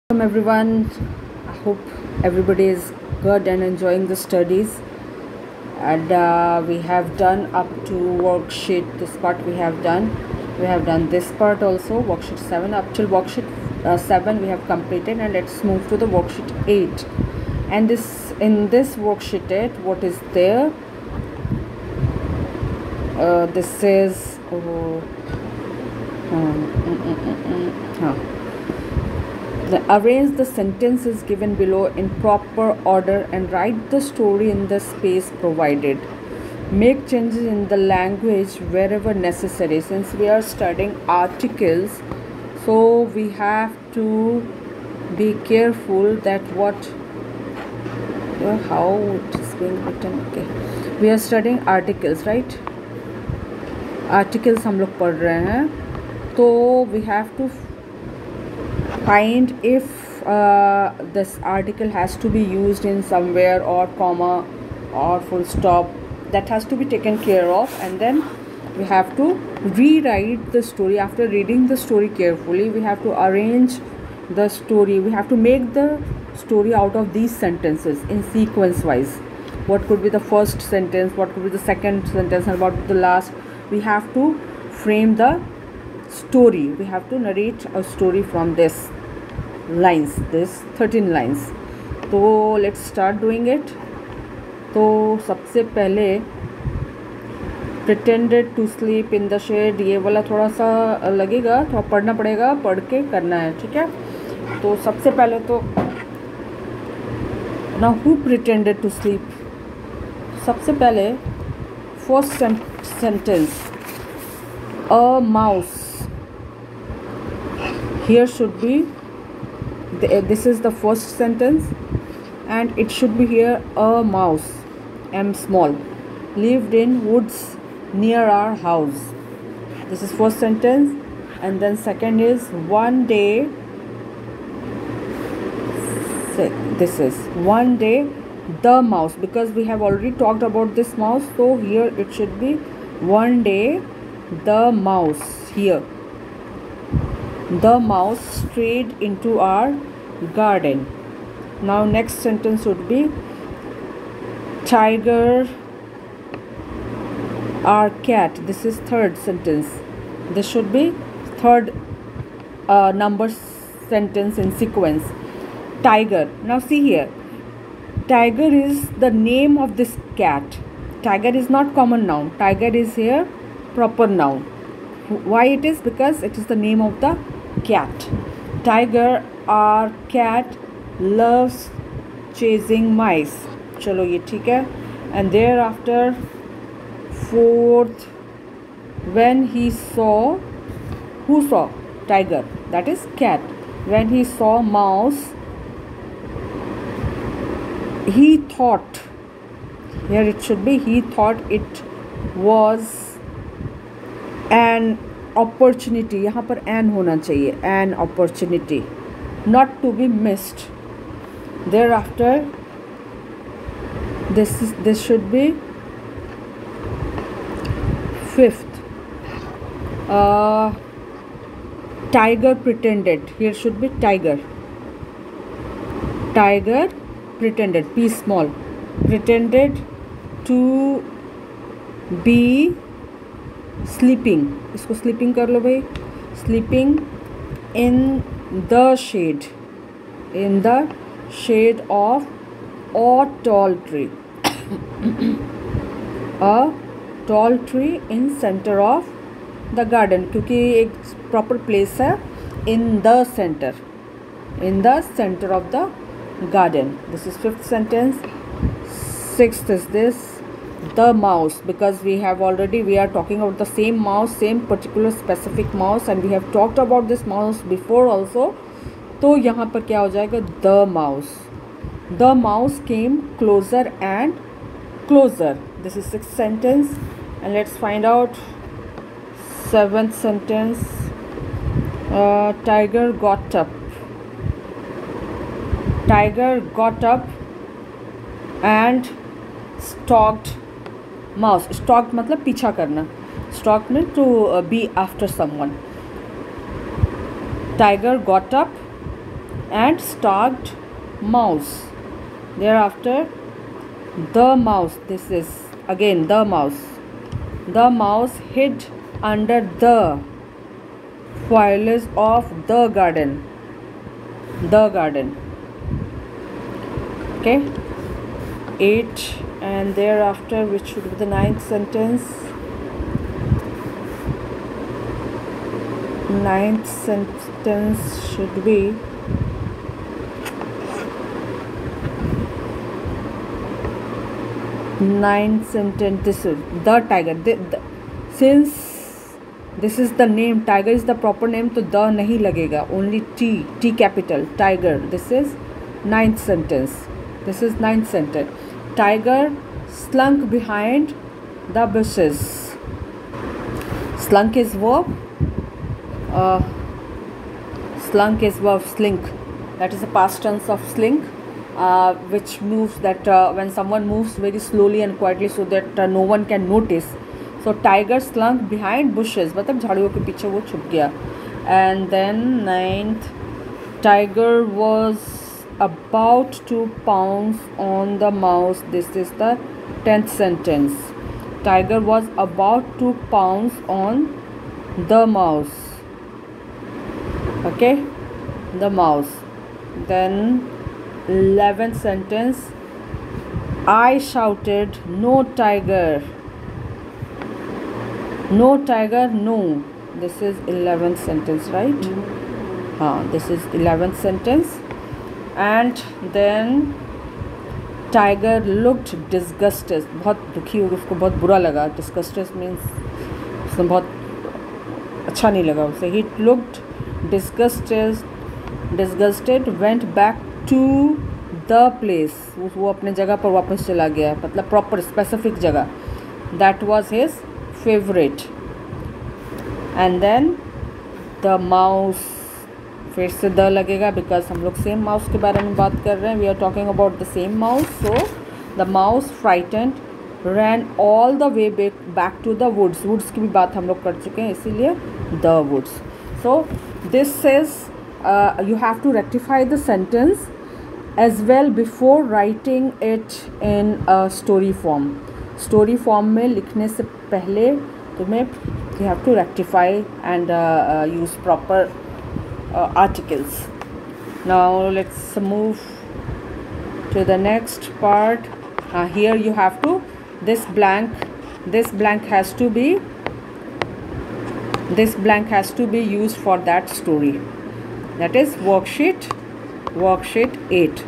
Welcome everyone. I hope everybody is good and enjoying the studies. And we have done up to worksheet. This part we have done. We have done this part also. Worksheet 7 up till worksheet 7 we have completed. And let's move to the worksheet 8. And in this worksheet 8, what is there? This is. Arrange the sentences given below in proper order and write the story in the space provided. Make changes in the language wherever necessary. Since we are studying articles, so we have to be careful that how it is being written. Okay, we are studying articles, right? Articles हम लोग पढ़ रहे हैं, तो we have to find if this article has to be used in somewhere, or comma or full stop. That has to be taken care of, and then we have to rewrite the story. After reading the story carefully, we have to arrange the story. We have to make the story out of these sentences in sequence wise. What could be the first sentence, what could be the second sentence, and what the last. We have to frame the story. We have to narrate a story from this lines, this 13 lines. तो let's start doing it. तो सबसे पहले pretended to sleep in the shade, ये वाला थोड़ा सा लगेगा, थोड़ा पढ़ना पड़ेगा, पढ़ के करना है, ठीक है? तो सबसे पहले तो now who pretended to sleep? सबसे पहले first sentence, a mouse. Here should be this is the first sentence, and it should be here a mouse, M small, lived in woods near our house. This is first sentence. And then second is one day, this is one day the mouse, because we have already talked about this mouse, so here it should be one day the mouse. Here the mouse strayed into our garden. Now next sentence would be tiger, our cat. This is third sentence. This should be third number sentence in sequence. Tiger. Now see here, tiger is the name of this cat. Tiger is not common noun. Tiger is here proper noun. Why it is? Because it is the name of the cat. Tiger, our cat, loves chasing mice. चलो ये ठीक है. And thereafter fourth, when he saw, who saw? Tiger, that is cat. When he saw mouse, he thought, here it should be, he thought it was an opportunity. यहाँ पर an होना चाहिए, an opportunity not to be missed. Thereafter this should be fifth, tiger pretended. Here should be tiger pretended, P small, pretended to be sleeping. इसको sleeping कर लो भाई. Sleeping in the shade of a tall tree. A tall tree in center of the garden, क्योंकि एक proper place है in the center of the garden. This is fifth sentence. Sixth is this, the mouse, because we are talking about the same mouse, same particular specific mouse, and we have talked about this mouse before also. तो यहाँ पर क्या हो जाएगा? the mouse came closer and closer. This is sixth sentence. And let's find out seventh sentence. Tiger got up and stalked mouse. Stalked मतलब पीछा करना. Stalked means to be after someone. Tiger got up and stalked mouse. Thereafter, the mouse, this is again the mouse. The mouse hid under the foliage of the garden. The garden. Okay. 8, and thereafter, which should be the 9th sentence. 9th sentence should be this is the tiger. Since this is the name, tiger is the proper name, तो the नहीं लगेगा, only T capital, tiger. This is 9th sentence. This is 9th sentence. Tiger slunk behind the bushes. Slunk is verb. Slunk is verb, slink. That is the past tense of slink, which moves that when someone moves very slowly and quietly so that no one can notice. So tiger slunk behind bushes, मतलब झाड़ियों के पीछे वो छुप गया. And then 9th, tiger was about to pounce on the mouse. This is the 10th sentence. Tiger was about to pounce on the mouse. Okay, the mouse. Then 11th sentence, I shouted, no tiger. No tiger, no. This is 11th sentence, right? This is 11th sentence. And then tiger looked disgusted. बहुत दुखी हो गया, उसको बहुत बुरा लगा. Disgusted means उसको बहुत अच्छा नहीं लगा उसे. He looked disgusted, went back to the place. वो अपने जगह पर वापस चला गया, मतलब proper specific जगह. That was his favorite. And then the mouse, फिर से द लगेगा because हम लोग सेम माउस के बारे में बात कर रहे हैं. We are talking about the same mouse. So the mouse frightened ran all the way back to the woods. Woods की भी बात हम लोग कर चुके हैं, इसीलिए the woods. So this is you have to rectify the sentence as well before writing it in a story form. Story form में लिखने से पहले तुम्हें you have to rectify and use proper articles. Now let's move to the next part. Here you have to this blank has to be used for that story. That is worksheet 8.